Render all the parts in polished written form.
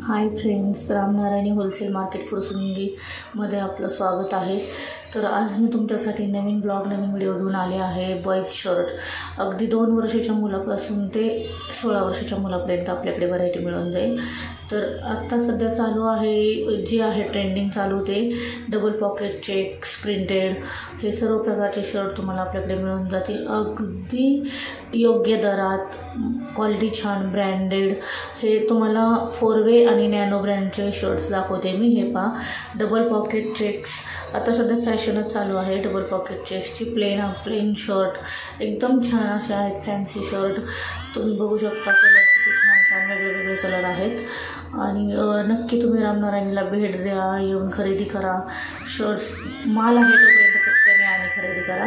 Hi friends, रामनारायणी wholesale market फुरसुंगीमध्ये आपलं स्वागत आहे। तर आज मी तुमच्यासाठी नवीन ब्लॉग नवीन व्हिडिओ घेऊन आले आहे। बॉयज शर्ट अगदी 2 वर्षाच्या मुलापासून ते 16 वर्षाच्या मुलापर्यंत आपल्याकडे व्हरायटी मिळून जाईल। तर आत्ता सध्या चालू आहे जे आहे ट्रेंडिंग चालू ते डबल पॉकेट चेक्स प्रिंटेड हे सर्व प्रकारचे शर्ट तुम्हाला आपल्याकडे मिळून जातील अगदी योग्य दरात। क्वालिटी छान ब्रँडेड हे तुम्हाला 4वे आणि नॅनो ब्रँडचे शर्ट्स दाखवते मी। हे पहा डबल पॉकेट चेक्स आता सध्या फॅशनच चालू आहे। डबल पॉकेट चेक्सची प्लेन शर्ट एकदम छान असे आहेत। फॅन्सी शर्ट तुम्ही बघू शकता, कलर किती छान छान वेगवेगळे कलर आहेत। आणि नक्की तुम्ही रामनारायणीला भेट द्या, येऊन खरेदी करा। शर्ट्स माल आहे तोपर्यंत पटकन या आणि खरेदी करा।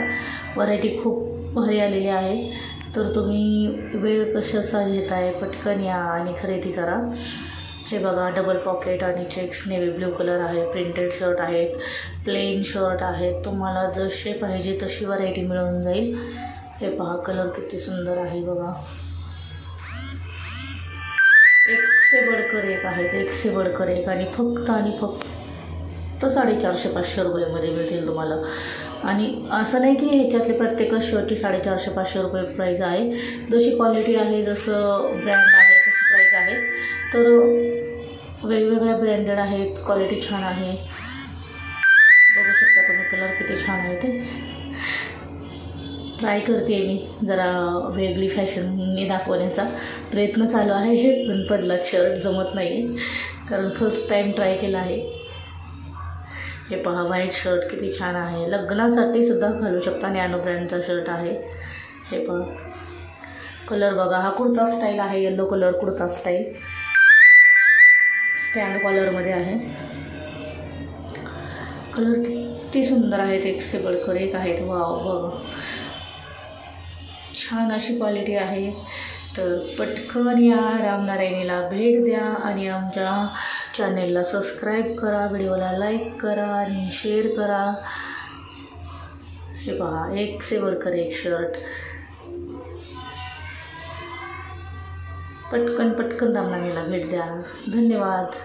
व्हरायटी खूप भारी आलेली आहे। तर तुम्ही वेळ कशाचा घेत आहे, पटकन या आणि खरेदी करा। हे बघा डबल पॉकेट आणि चेक्स नेव्ही ब्ल्यू कलर आहे। प्रिंटेड शर्ट आहेत, प्लेन शर्ट आहेत, तुम्हाला जसे पाहिजे तशी व्हरायटी मिळून जाईल। हे पहा कलर किती सुंदर आहे बघा, एक से बढ़कर एक आहेत, एक से बढ़कर एक। आणि फक्त 450-500 रुपयामध्ये मिळतील तुम्हाला। आणि असं नाही की ह्याच्यातले प्रत्येक शर्टची 450-500 रुपये प्राईज आहे। जशी क्वालिटी आहे, जसं ब्रँड आहे तशी प्राईज आहे। तर वेगवेगळ्या ब्रँडेड आहेत, क्वालिटी छान आहे। बघू शकता तुम्ही कलर किती छान आहे ते। ट्राय करते मी जरा वेगळी फॅशनने दाखवण्याचा प्रयत्न चालू आहे। हे पण पडला शर्ट जमत नाही कारण फर्स्ट टाईम ट्राय केला आहे। हे पहा व्हाईट शर्ट किती छान आहे, लग्नासाठी सुद्धा घालू शकता। नॅनो ब्रँडचा शर्ट आहे। हे पहा कलर बघा, हा कुर्ता स्टाईल आहे, yellow colour kurta style stand कॉलरमध्ये आहे। कलर किती सुंदर आहेत, एक से बढ़कर एक आहेत। वाव बघा छान अशी क्वालिटी आहे। तर पटकन या, रामनारायणीला भेट द्या आणि आमच्या चॅनेलला सबस्क्राईब करा, व्हिडिओला लाईक करा आणि शेअर करा। हे पहा एक से बढ़कर एक शर्ट, पटकन रामनारायणीला भेट द्या। धन्यवाद।